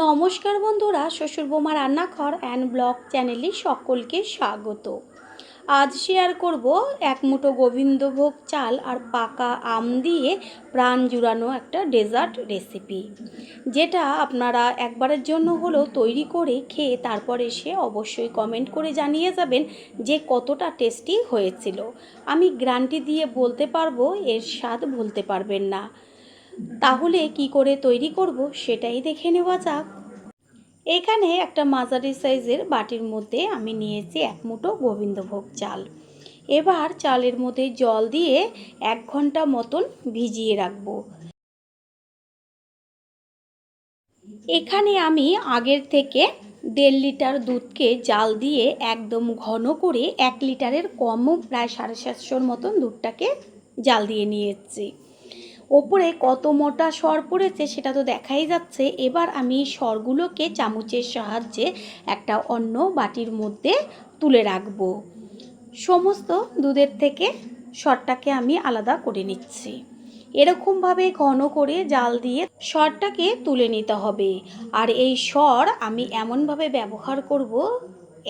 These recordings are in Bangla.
নমস্কার বন্ধুরা, শ্বশুর বৌমা রান্নাঘর অ্যান্ড ব্লগ চ্যানেলে সকলকে স্বাগত। আজ শেয়ার করব এক মুঠো গোবিন্দভোগ চাল আর পাকা আম দিয়ে প্রাণ জুড়ানো একটা ডেজার্ট রেসিপি, যেটা আপনারা একবারের জন্য হলেও তৈরি করে খেয়ে তারপর এসে অবশ্যই কমেন্ট করে জানিয়ে যাবেন যে কতটা টেস্টি হয়েছিল। আমি গ্যারান্টি দিয়ে বলতে পারবো এর স্বাদ ভুলতে পারবেন না। তাহলে কি করে তৈরি করব সেটাই দেখে নেওয়া যাক। এখানে একটা মাঝারি সাইজের বাটির মধ্যে আমি নিয়েছি এক মুঠো গোবিন্দভোগ চাল। এবার চালের মধ্যে জল দিয়ে 1 ঘন্টা মতন ভিজিয়ে রাখবো। এখানে আমি আগের থেকে 1.5 লিটার দুধকে জাল দিয়ে একদম ঘন করে 1 লিটারের কমও প্রায় 750 মতন দুধটাকে জাল দিয়ে নিয়েছি। ওপরে কত মোটা সর পড়েছে সেটা তো দেখাই যাচ্ছে। এবার আমি সরগুলোকে চামচের সাহায্যে একটা অন্য বাটির মধ্যে তুলে রাখবো। সমস্ত দুধের থেকে সরটাকে আমি আলাদা করে নিচ্ছি। এরকমভাবে ঘন করে জাল দিয়ে সরটাকে তুলে নিতে হবে। আর এই সর আমি এমনভাবে ব্যবহার করব,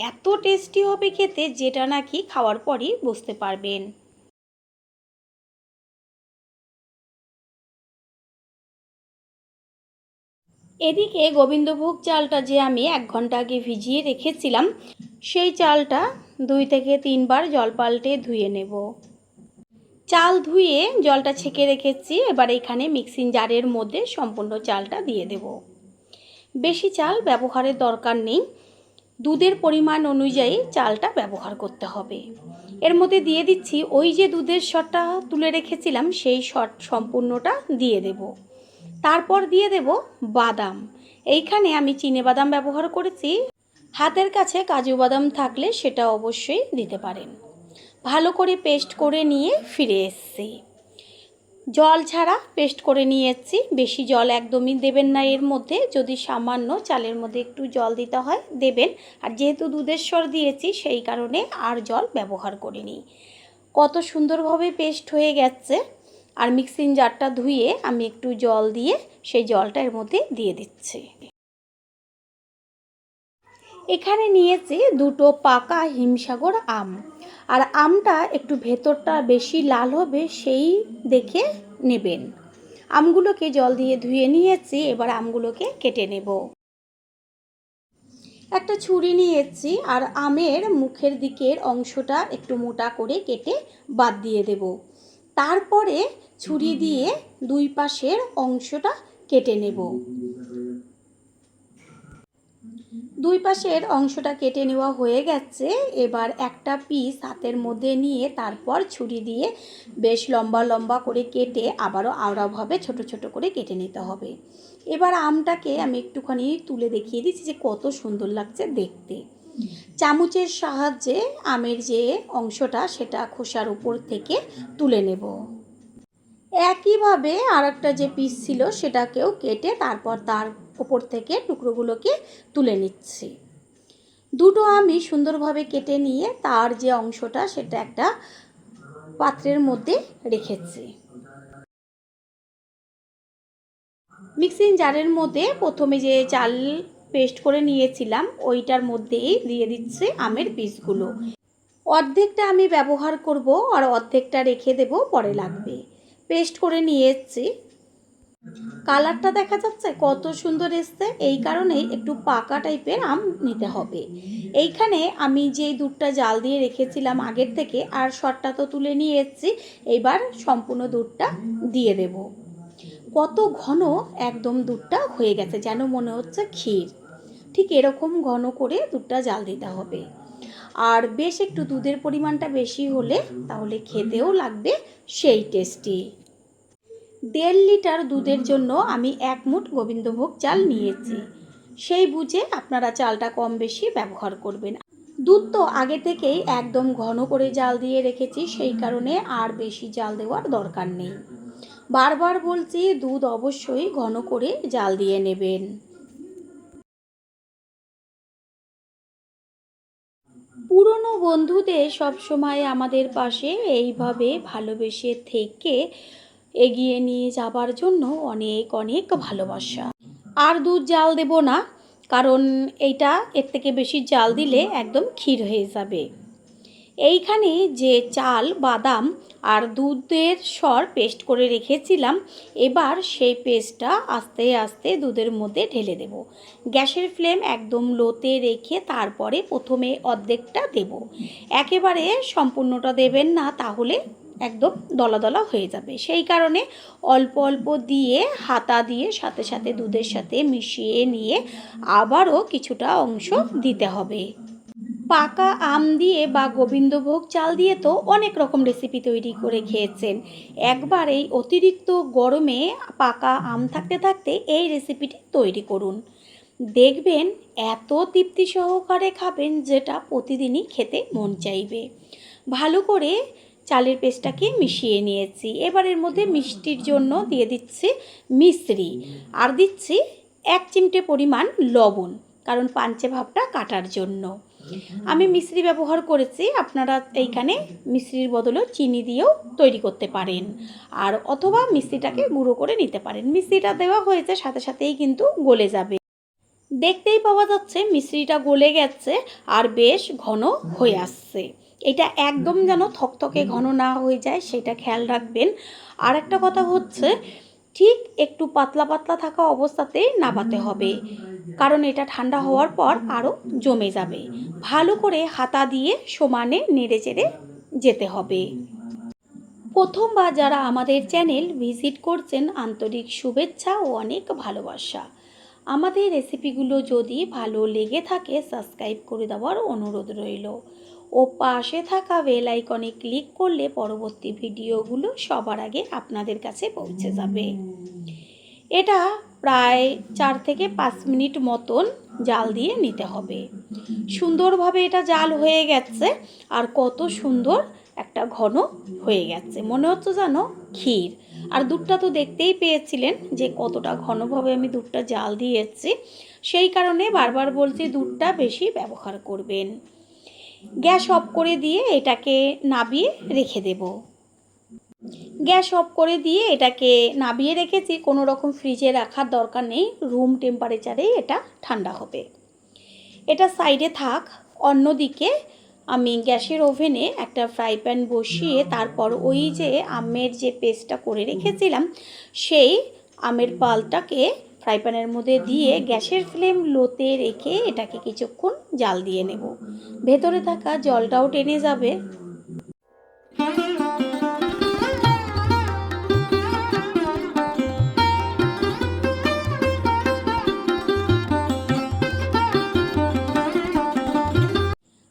এত টেস্টি হবে খেতে, যেটা নাকি খাওয়ার পরই বুঝতে পারবেন। এদিকে গোবিন্দভোগ চালটা যে আমি 1 ঘন্টা আগে ভিজিয়ে রেখেছিলাম, সেই চালটা 2 থেকে 3 বার জল পাল্টে ধুয়ে নেব। চাল ধুয়ে জলটা ছেঁকে রেখেছি। এবার এখানে মিক্সিং জারের মধ্যে সম্পূর্ণ চালটা দিয়ে দেব। বেশি চাল ব্যবহারের দরকার নেই, দুধের পরিমাণ অনুযায়ী চালটা ব্যবহার করতে হবে। এর মধ্যে দিয়ে দিচ্ছি ওই যে দুধের সরটা তুলে রেখেছিলাম, সেই সর সম্পূর্ণটা দিয়ে দেব। তারপর দিয়ে দেব বাদাম। এইখানে আমি চিনেবাদাম ব্যবহার করেছি, হাতের কাছে কাজু বাদাম থাকলে সেটা অবশ্যই দিতে পারেন। ভালো করে পেস্ট করে নিয়ে ফিরে এসেছি। জল ছাড়া পেস্ট করে নিয়েছি। বেশি জল একদমই দেবেন না এর মধ্যে, যদি সামান্য চালের মধ্যে একটু জল দিতে হয় দেবেন। আর যেহেতু দুধের সর দিয়েছি সেই কারণে আর জল ব্যবহার করিনি। কত সুন্দরভাবে পেস্ট হয়ে গেছে। আর মিক্সিং জারটা ধুয়ে আমি একটু জল দিয়ে সেই জলটা এর মধ্যে দিয়ে দিচ্ছি। এখানে নিয়েছি 2টো পাকা হিমসাগর আম। আর আমটা একটু ভেতরটা বেশি লাল হবে সেই দেখে নেবেন। আমগুলোকে জল দিয়ে ধুয়ে নিয়েছি। এবার আমগুলোকে কেটে নেব। একটা ছুরি নিয়েছি আর আমের মুখের দিকের অংশটা একটু মোটা করে কেটে বাদ দিয়ে দেব। তারপরে ছুরি দিয়ে 2 পাশের অংশটা কেটে নেব। 2 পাশের অংশটা কেটে নেওয়া হয়ে গেছে। এবার একটা পিস হাতের মধ্যে নিয়ে তারপর ছুরি দিয়ে বেশ লম্বা লম্বা করে কেটে আবারও আলাদাভাবে ছোট ছোট করে কেটে নিতে হবে। এবার আমটাকে আমি একটুখানি তুলে দেখিয়ে দিচ্ছি যে কত সুন্দর লাগছে দেখতে। চামচের সাহায্যে আমের যে অংশটা সেটা খোসার উপর থেকে তুলে নেব। একইভাবে আরেকটা যে পিস ছিল সেটাকেও কেটে তারপর তার উপর থেকে টুকরোগুলোকে তুলে নিচ্ছি। দুটো আমি সুন্দরভাবে কেটে নিয়ে তার যে অংশটা সেটা একটা পাত্রের মধ্যে রেখেছি। মিক্সিং জারের মধ্যে প্রথমে যে চাল পেস্ট করে নিয়েছিলাম ওইটার মধ্যেই দিয়ে দিচ্ছি আমের পিসগুলো। অর্ধেকটা আমি ব্যবহার করব আর অর্ধেকটা রেখে দেব, পরে লাগবে। পেস্ট করে নিয়ে এসেছি। কালারটা দেখা যাচ্ছে কত সুন্দর এসছে। এই কারণেই একটু পাকা টাইপের আম নিতে হবে। এইখানে আমি যেই দুধটা জাল দিয়ে রেখেছিলাম আগের থেকে, আর সরটা তো তুলে নিয়ে এসেছি, এবার সম্পূর্ণ দুধটা দিয়ে দেব। কত ঘন একদম দুধটা হয়ে গেছে, যেন মনে হচ্ছে ক্ষীর। ঠিক এরকম ঘন করে দুধটা জাল দিতে হবে। আর বেশ একটু দুধের পরিমাণটা বেশি হলে তাহলে খেতেও লাগবে সেই টেস্টি। 1.5 লিটার দুধের জন্য আমি 1 মুঠ গোবিন্দভোগ চাল নিয়েছি। সেই বুঝে আপনারা চালটা কম বেশি ব্যবহার করবেন। দুধ তো আগে থেকেই একদম ঘন করে জাল দিয়ে রেখেছি, সেই কারণে আর বেশি জাল দেওয়ার দরকার নেই। বারবার বলছি, দুধ অবশ্যই ঘন করে জাল দিয়ে নেবেন। পুরনো বন্ধুদের সবসময় আমাদের পাশে এইভাবে ভালোবেসে থেকে এগিয়ে নিয়ে যাবার জন্য অনেক অনেক ভালোবাসা। আর দুধ জাল দেব না, কারণ এইটা এর থেকে বেশি জাল দিলে একদম ক্ষীর হয়ে যাবে। এইখানে যে চাল, বাদাম আর দুধের সর পেস্ট করে রেখেছিলাম, এবার সেই পেস্টটা আস্তে আস্তে দুধের মধ্যে ঢেলে দেব। গ্যাসের ফ্লেম একদম লোতে রেখে তারপরে প্রথমে অর্ধেকটা দেব, একেবারে সম্পূর্ণটা দেবেন না, তাহলে একদম দলা দলা হয়ে যাবে। সেই কারণে অল্প অল্প দিয়ে হাতা দিয়ে সাথে সাথে দুধের সাথে মিশিয়ে নিয়ে আবারও কিছুটা অংশ দিতে হবে। পাকা আম দিয়ে বা গোবিন্দভোগ চাল দিয়ে তো অনেক রকম রেসিপি তৈরি করে খেয়েছেন। একবার এই অতিরিক্ত গরমে পাকা আম থাকতে থাকতে এই রেসিপিটি তৈরি করুন, দেখবেন এত তৃপ্তি সহকারে খাবেন যেটা প্রতিদিনই খেতে মন চাইবে। ভালো করে চালের পেস্টটাকে মিশিয়ে নিয়েছি। এবার এর মধ্যে মিষ্টির জন্য দিয়ে দিচ্ছি মিশ্রি, আর দিচ্ছি 1 চিমটে পরিমাণ লবণ, কারণ পাঞ্চে ভাবটা কাটার জন্য আমি মিশ্রি ব্যবহার করেছি। আপনারা এইখানে মিশ্রির বদলে চিনি দিয়েও তৈরি করতে পারেন, আর অথবা মিশ্রিটাকে গুঁড়ো করে নিতে পারেন। মিশ্রিটা দেওয়া হয়েছে, সাথে সাথেই কিন্তু গলে যাবে। দেখতেই পাওয়া যাচ্ছে মিশ্রিটা গলে গেছে আর বেশ ঘন হয়ে আসছে। এটা একদম যেন থকথকে ঘন না হয়ে যায় সেটা খেয়াল রাখবেন। আর একটা কথা হচ্ছে, ঠিক একটু পাতলা পাতলা থাকা অবস্থাতেই নাবাতে হবে, কারণ এটা ঠান্ডা হওয়ার পর আরও জমে যাবে। ভালো করে হাতা দিয়ে সমানে নেড়ে চেড়ে যেতে হবে। প্রথমবার যারা আমাদের চ্যানেল ভিজিট করছেন, আন্তরিক শুভেচ্ছা ও অনেক ভালোবাসা। আমাদের রেসিপিগুলো যদি ভালো লেগে থাকে সাবস্ক্রাইব করে দেওয়ার অনুরোধ রইল, ও পাশে থাকা বেল আইকনে ক্লিক করলে পরবর্তী ভিডিওগুলো সবার আগে আপনাদের কাছে পৌঁছে যাবে। এটা প্রায় 4 থেকে 5 মিনিট মতন জাল দিয়ে নিতে হবে। সুন্দরভাবে এটা জাল হয়ে গেছে, আর কত সুন্দর একটা ঘন হয়ে গেছে, মনে হচ্ছে যেন ক্ষীর। আর দুধটা তো দেখতেই পেয়েছিলেন যে কতটা ঘনভাবে আমি দুধটা জাল দিয়েছি। সেই কারণে বারবার বলছি দুধটা বেশি ব্যবহার করবেন। গ্যাস অফ করে দিয়ে এটাকে নাবিয়ে রেখে দেব। গ্যাস অফ করে দিয়ে এটাকে নাবিয়ে রেখেছি, কোনো রকম ফ্রিজে রাখার দরকার নেই, রুম টেম্পারেচারেই এটা ঠান্ডা হবে। এটা সাইডে থাক। অন্যদিকে আমি গ্যাসের ওভেনে একটা ফ্রাই প্যান বসিয়ে তারপর ওই যে আমের যে পেস্টটা করে রেখেছিলাম সেই আমের পালটাকে ফ্রাই প্যানের মধ্যে দিয়ে গ্যাসের ফ্লেম লোতে রেখে এটাকে কিছুক্ষণ জাল দিয়ে নেব। ভেতরে থাকা জলটাও টেনে যাবে।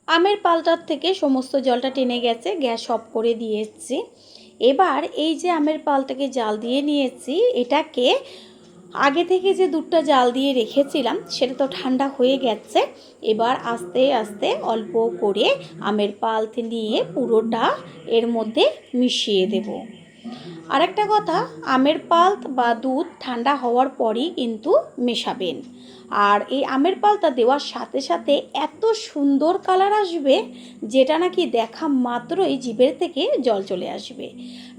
আমের পালটার থেকে সমস্ত জলটা টেনে গেছে, গ্যাস অফ করে দিয়েছি। এবার এই যে আমের পালটাকে জাল দিয়ে নিয়েছি, এটাকে আগে থেকে যে দুধটা জাল দিয়ে রেখেছিলাম সেটা তো ঠান্ডা হয়ে গেছে। এবার আস্তে আস্তে অল্প করে আমের পাল নিয়ে পুরোটা এর মধ্যে মিশিয়ে দেব। আরেকটা কথা, আমের পাল্প বা দুধ ঠান্ডা হওয়ার পরই কিন্তু মেশাবেন। আর এই আমের পাল্পটা দেওয়ার সাথে সাথে এত সুন্দর কালার আসবে যেটা নাকি দেখা মাত্রই জিভের থেকে জল চলে আসবে।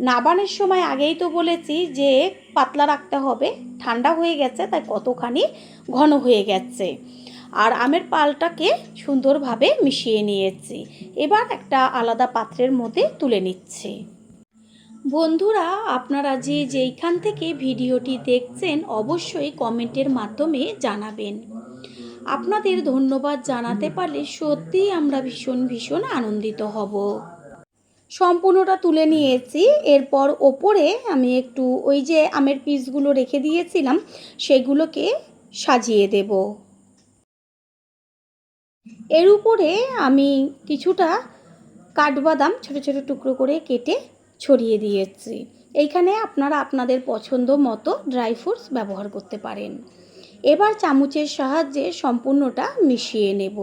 নাবানের সময় আগেই তো বলেছি যে পাতলা রাখতে হবে, ঠান্ডা হয়ে গেছে তাই কতখানি ঘন হয়ে গেছে। আর আমের পালটাকে সুন্দরভাবে মিশিয়ে নিয়েছি। এবার একটা আলাদা পাত্রের মধ্যে তুলে নিচ্ছি। বন্ধুরা, আপনারা যে যেইখান থেকে ভিডিওটি দেখছেন অবশ্যই কমেন্টের মাধ্যমে জানাবেন। আপনাদের ধন্যবাদ জানাতে পারলে সত্যিই আমরা ভীষণ ভীষণ আনন্দিত হব। সম্পূর্ণটা তুলে নিয়েছি। এরপর ওপরে আমি একটু ওই যে আমের পিসগুলো রেখে দিয়েছিলাম সেগুলোকে সাজিয়ে দেব। এর উপরে আমি কিছুটা কাঠবাদাম ছোট ছোট টুকরো করে কেটে ছড়িয়ে দিয়েছি। এইখানে আপনারা আপনাদের পছন্দ মতো ড্রাই ফ্রুটস ব্যবহার করতে পারেন। এবার চামচের সাহায্যে সম্পূর্ণটা মিশিয়ে নেব।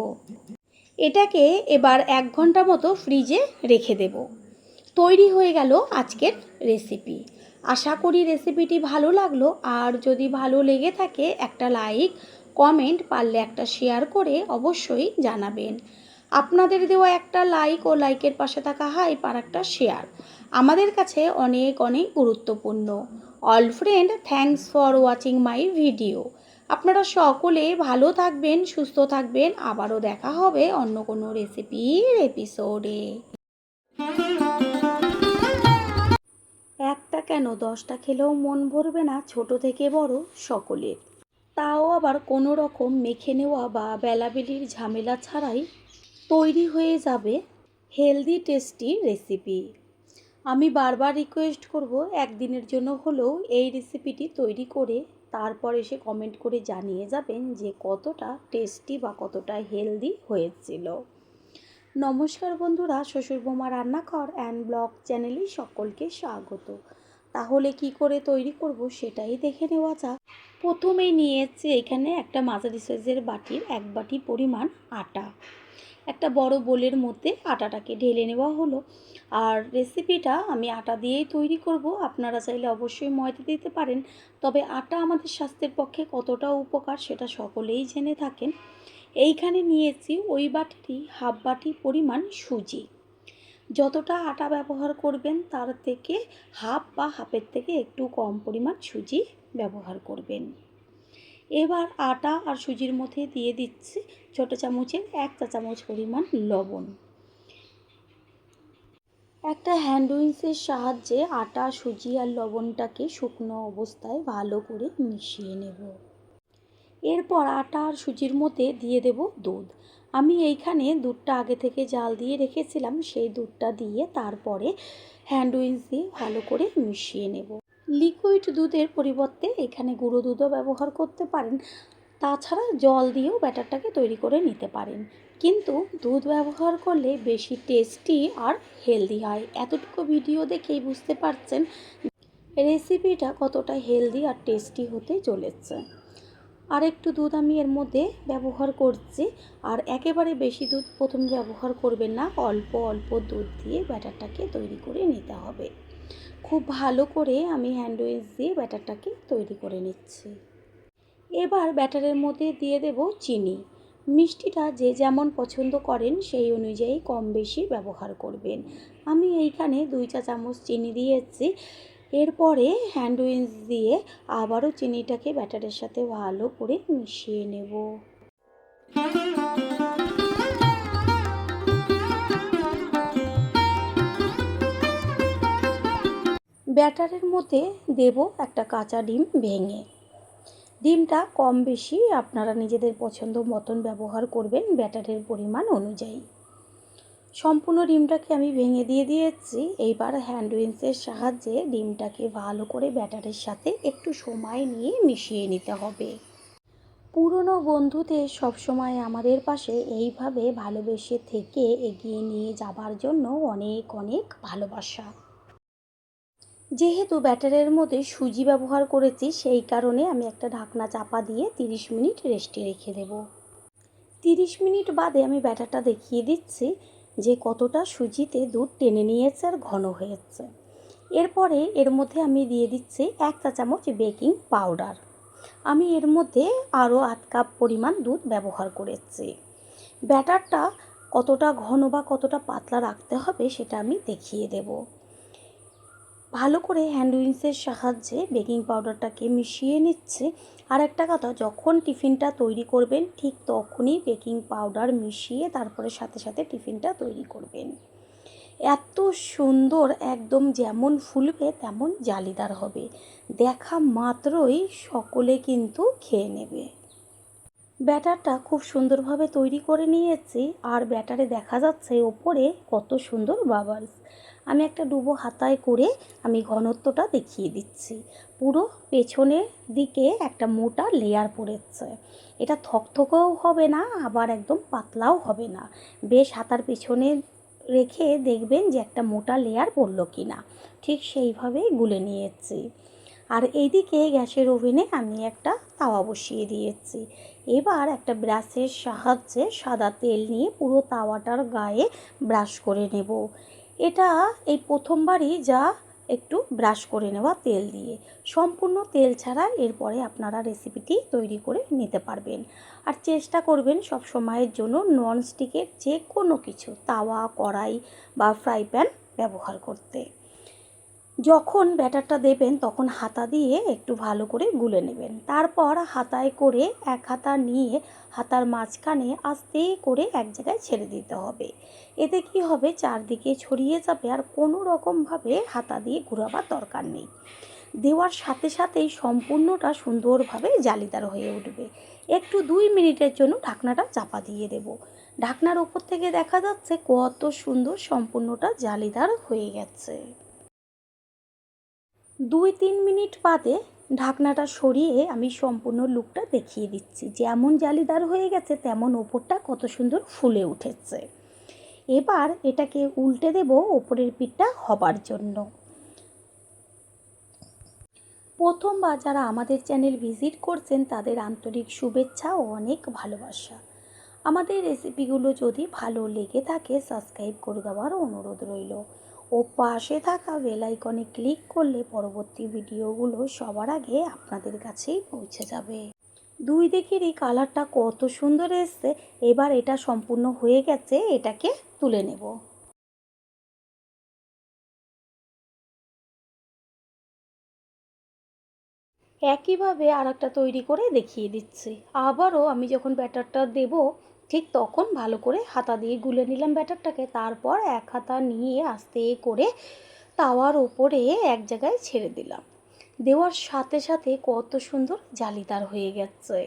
এটাকে এবার 1 ঘন্টা মতো ফ্রিজে রেখে দেব। তৈরি হয়ে গেল আজকের রেসিপি। আশা করি রেসিপিটি ভালো লাগলো, আর যদি ভালো লেগে থাকে একটা লাইক, কমেন্ট, পারলে একটা শেয়ার করে অবশ্যই জানাবেন। আপনাদের দেওয়া একটা লাইক ও লাইকের পাশে থাকা হাইপ আর একটা শেয়ার আমাদের কাছে অনেক অনেক গুরুত্বপূর্ণ। All friend, thanks for watching my video. আপনারা সকলে ভালো থাকবেন, সুস্থ থাকবেন। আবারও দেখা হবে অন্য কোনো রেসিপির এপিসোডে। একটা কেন 10টা খেলেও মন ভরবে না, ছোট থেকে বড় সকলের। তাও আবার কোনো রকম মেখে নেওয়া বা বেলাবেলির ঝামেলা ছাড়াই তৈরি হয়ে যাবে হেলদি টেস্টি রেসিপি। আমি বারবার রিকোয়েস্ট করব, একদিনের জন্য হলেও এই রেসিপিটি তৈরি করে তারপর এসে কমেন্ট করে জানিয়ে যাবেন যে কতটা টেস্টি বা কতটা হেলদি হয়েছিল। নমস্কার বন্ধুরা, শ্বশুর বোমা রান্নাঘর অ্যান্ড ব্লগ চ্যানেলে সকলকে স্বাগত। তাহলে কি করে তৈরি করব সেটাই দেখে নেওয়া যাক। প্রথমেই নিয়েছি এখানে একটা মাঝারি সাইজের বাটির 1 বাটি পরিমাণ আটা। একটা বড় বোলের মধ্যে আটাটাকে ঢেলে নেওয়া হলো। আর রেসিপিটা আমি আটা দিয়েই তৈরি করব, আপনারা চাইলে অবশ্যই ময়দা দিতে পারেন। তবে আটা আমাদের স্বাস্থ্যের পক্ষে কতটা উপকার সেটা সকলেই জেনে থাকেন। এইখানে নিয়েছি ওই বাটিরই হাফ বাটি পরিমাণ সুজি। যতটা আটা ব্যবহার করবেন তার থেকে হাফ বা হাফের থেকে একটু কম পরিমাণ সুজি ব্যবহার করবেন। এবার আটা আর সুজির মধ্যে দিয়ে দিচ্ছি ছোটো চামচের 1 চা চামচ পরিমাণ লবণ। একটা হ্যান্ড উইন্সের সাহায্যে আটা, সুজি আর লবণটাকে শুকনো অবস্থায় ভালো করে মিশিয়ে নেব। এরপর আটা আর সুজির মধ্যে দিয়ে দেব দুধ। আমি এইখানে দুধটা আগে থেকে জাল দিয়ে রেখেছিলাম, সেই দুধটা দিয়ে তারপরে হ্যান্ড উইন্স দিয়ে ভালো করে মিশিয়ে নেব। লিকুইড দুধের পরিবর্তে এখানে গুঁড়ো দুধও ব্যবহার করতে পারেন। তাছাড়া জল দিয়েও ব্যাটারটাকে তৈরি করে নিতে পারেন, কিন্তু দুধ ব্যবহার করলে বেশি টেস্টি আর হেলদি হয়। এতটুকু ভিডিও দেখেই বুঝতে পারছেন রেসিপিটা কতটা হেলদি আর টেস্টি হতে চলেছে। আর একটু দুধ আমি এর মধ্যে ব্যবহার করছি। আর একেবারে বেশি দুধ প্রথমে ব্যবহার করবেন না, অল্প অল্প দুধ দিয়ে ব্যাটারটাকে তৈরি করে নিতে হবে। খুব ভালো করে আমি হ্যান্ড উইচ দিয়ে ব্যাটারটাকে তৈরি করে নিচ্ছি। এবার ব্যাটারের মধ্যে দিয়ে দেব চিনি। মিষ্টিটা যে যেমন পছন্দ করেন সেই অনুযায়ী কম বেশি ব্যবহার করবেন। আমি এইখানে 2 চা চামচ চিনি দিয়েছি। এরপরে হ্যান্ড উইচ দিয়ে আবারও চিনিটাকে ব্যাটারের সাথে ভালো করে মিশিয়ে নেব। ব্যাটারের মধ্যে দেব একটা কাঁচা ডিম ভেঙে। ডিমটা কম বেশি আপনারা নিজেদের পছন্দ মতন ব্যবহার করবেন ব্যাটারের পরিমাণ অনুযায়ী। সম্পূর্ণ ডিমটাকে আমি ভেঙে দিয়ে দিয়েছি। এইবার হ্যান্ড উইচের সাহায্যে ডিমটাকে ভালো করে ব্যাটারের সাথে একটু সময় নিয়ে মিশিয়ে নিতে হবে। পুরনো বন্ধুদের সবসময় আমাদের পাশে এইভাবে ভালোবেসে থেকে এগিয়ে নিয়ে যাবার জন্য অনেক অনেক ভালোবাসা। যেহেতু ব্যাটারের মধ্যে সুজি ব্যবহার করেছি সেই কারণে আমি একটা ঢাকনা চাপা দিয়ে 30 মিনিট রেস্টে রেখে দেব। 30 মিনিট বাদে আমি ব্যাটারটা দেখিয়ে দিচ্ছি যে কতটা সুজিতে দুধ টেনে নিয়েছে আর ঘন হয়েছে। এরপরে এর মধ্যে আমি দিয়ে দিচ্ছি 1 চা চামচ বেকিং পাউডার। আমি এর মধ্যে আরও 1 কাপ পরিমাণ দুধ ব্যবহার করেছি। ব্যাটারটা কতটা ঘন বা কতটা পাতলা রাখতে হবে সেটা আমি দেখিয়ে দেব। ভালো করে হ্যান্ড উইচের সাহায্যে বেকিং পাউডারটাকে মিশিয়ে নিচ্ছে। আর একটা কথা, যখন টিফিনটা তৈরি করবেন ঠিক তখনই বেকিং পাউডার মিশিয়ে তারপরে সাথে সাথে টিফিনটা তৈরি করবেন। এত সুন্দর, একদম যেমন ফুলবে তেমন জালিদার হবে, দেখা মাত্রই সকলে কিন্তু খেয়ে নেবে। ব্যাটারটা খুব সুন্দরভাবে তৈরি করে নিয়েছি। আর ব্যাটারে দেখা যাচ্ছে ওপরে কত সুন্দর বাবলস। আমি একটা ডুবো হাতায় করে আমি ঘনত্বটা দেখিয়ে দিচ্ছি। পুরো পেছনের দিকে একটা মোটা লেয়ার পড়েছে। এটা থকথকেও হবে না, আবার একদম পাতলাও হবে না। বেশ হাতার পেছনে রেখে দেখবেন যে একটা মোটা লেয়ার পড়লো কি না। ঠিক সেইভাবেই গুলে নিয়েছি। আর এইদিকে গ্যাসের ওভেনে আমি একটা তাওয়া বসিয়ে দিয়েছি। এবার একটা ব্রাশের সাহায্যে সাদা তেল নিয়ে পুরো তাওয়াটার গায়ে ব্রাশ করে নেব। এটা এই প্রথমবারই যা একটু ব্রাশ করে নেওয়া তেল দিয়ে, সম্পূর্ণ তেল ছাড়া এরপরে আপনারা রেসিপিটি তৈরি করে নিতে পারবেন। আর চেষ্টা করবেন সব সময়ের জন্য ননস্টিকের যে কোনো কিছু, তাওয়া, কড়াই বা ফ্রাই প্যান ব্যবহার করতে। যখন ব্যাটারটা দেবেন তখন হাতা দিয়ে একটু ভালো করে গুলে নেবেন। তারপর হাতায় করে এক হাতা নিয়ে হাতার মাঝখানে আস্তে করে এক জায়গায় ছেড়ে দিতে হবে। এতে কি হবে, চারদিকে ছড়িয়ে যাবে আর কোনো রকমভাবে হাতা দিয়ে ঘোরাবার দরকার নেই। দেওয়ার সাথে সাথেই সম্পূর্ণটা সুন্দরভাবে জালিদার হয়ে উঠবে। একটু 2 মিনিটের জন্য ঢাকনাটা চাপা দিয়ে দেব। ঢাকনার ওপর থেকে দেখা যাচ্ছে কত সুন্দর সম্পূর্ণটা জালিদার হয়ে গেছে। 2-3 মিনিট বাদে ঢাকনাটা সরিয়ে আমি সম্পূর্ণ লুকটা দেখিয়ে দিচ্ছি। যেমন জালিদার হয়ে গেছে তেমন ওপরটা কত সুন্দর ফুলে উঠেছে। এবার এটাকে উল্টে দেব ওপরের পিঠটা হবার জন্য। প্রথমবার যারা আমাদের চ্যানেল ভিজিট করছেন তাদের আন্তরিক শুভেচ্ছা ও অনেক ভালোবাসা। আমাদের রেসিপিগুলো যদি ভালো লেগে থাকে সাবস্ক্রাইব করে দেওয়ার অনুরোধ রইল ও পাশে থাকা বেল আইকনে ক্লিক করলে পরবর্তী ভিডিওগুলো সবার আগে আপনাদের কাছেই পৌঁছে যাবে। দুই দিকেরই কালারটা কত সুন্দর এসছে। এবার এটা সম্পূর্ণ হয়ে গেছে, এটাকে তুলে নেব। একইভাবে আর একটা তৈরি করে দেখিয়ে দিচ্ছি। আবারও আমি যখন ব্যাটারটা দেব ঠিক তখন ভালো করে হাতা দিয়ে গুলে নিলাম ব্যাটারটাকে। তারপর এক হাতা নিয়ে আস্তে করে তাওয়ার ওপরে এক জায়গায় ছেড়ে দিলাম। দেওয়ার সাথে সাথে কত সুন্দর জালিদার হয়ে গেছে।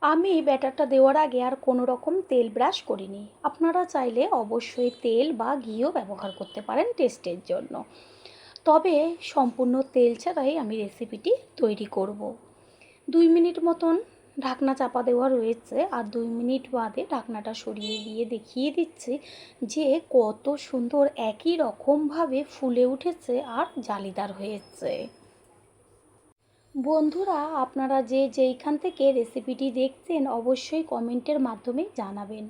আমি ব্যাটারটা দেওয়ার আগে আর কোনো রকম তেল ব্রাশ করিনি। আপনারা চাইলে অবশ্যই তেল বা ঘিও ব্যবহার করতে পারেন টেস্টের জন্য। তবে সম্পূর্ণ তেল ছাড়াই আমি রেসিপিটি তৈরি করব। 2 মিনিট মতন ঢাকনা চাপা দেওয়া রয়েছে আর 2 মিনিট বাদে ঢাকনাটা সরিয়ে দিয়ে দেখিয়ে দিচ্ছি যে কত সুন্দর একই রকমভাবে ফুলে উঠেছে আর জালিদার হয়েছে। বন্ধুরা, আপনারা যে যেইখান থেকে রেসিপিটি দেখছেন অবশ্যই কমেন্টের মাধ্যমে জানাবেন।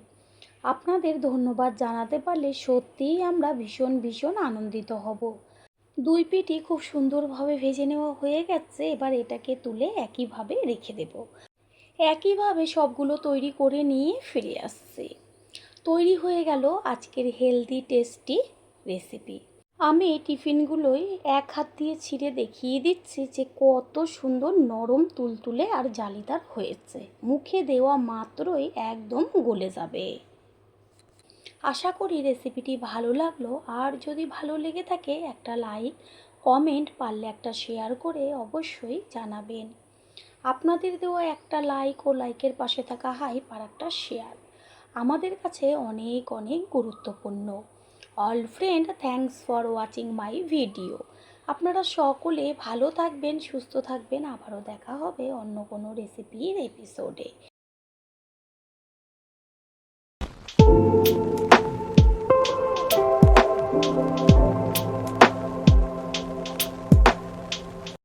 আপনাদের ধন্যবাদ জানাতে পারলে সত্যিই আমরা ভীষণ ভীষণ আনন্দিত হব। দুই পিঠই খুব সুন্দরভাবে ভেজে নেওয়া হয়ে গেছে। এবার এটাকে তুলে একইভাবে রেখে দেব। একইভাবে সবগুলো তৈরি করে নিয়ে ফিরে আসছি। তৈরি হয়ে গেল আজকের হেলদি টেস্টি রেসিপি। আমি টিফিনগুলোই এক হাত দিয়ে ছিঁড়ে দেখিয়ে দিচ্ছি যে কত সুন্দর নরম তুলতুলে আর জালিদার হয়েছে। মুখে দেওয়া মাত্রই একদম গলে যাবে। আশা করি রেসিপিটি ভালো লাগলো। আর যদি ভালো লেগে থাকে একটা লাইক, কমেন্ট, পারলে একটা শেয়ার করে অবশ্যই জানাবেন। আপনাদের দেওয়া একটা লাইক ও লাইকের পাশে থাকা হাইপ আর একটা শেয়ার আমাদের কাছে অনেক অনেক গুরুত্বপূর্ণ। All friend, thanks for watching my video. আপনারা সকলে ভালো থাকবেন, সুস্থ থাকবেন। আবারও দেখা হবে অন্য কোনো রেসিপির এপিসোডে।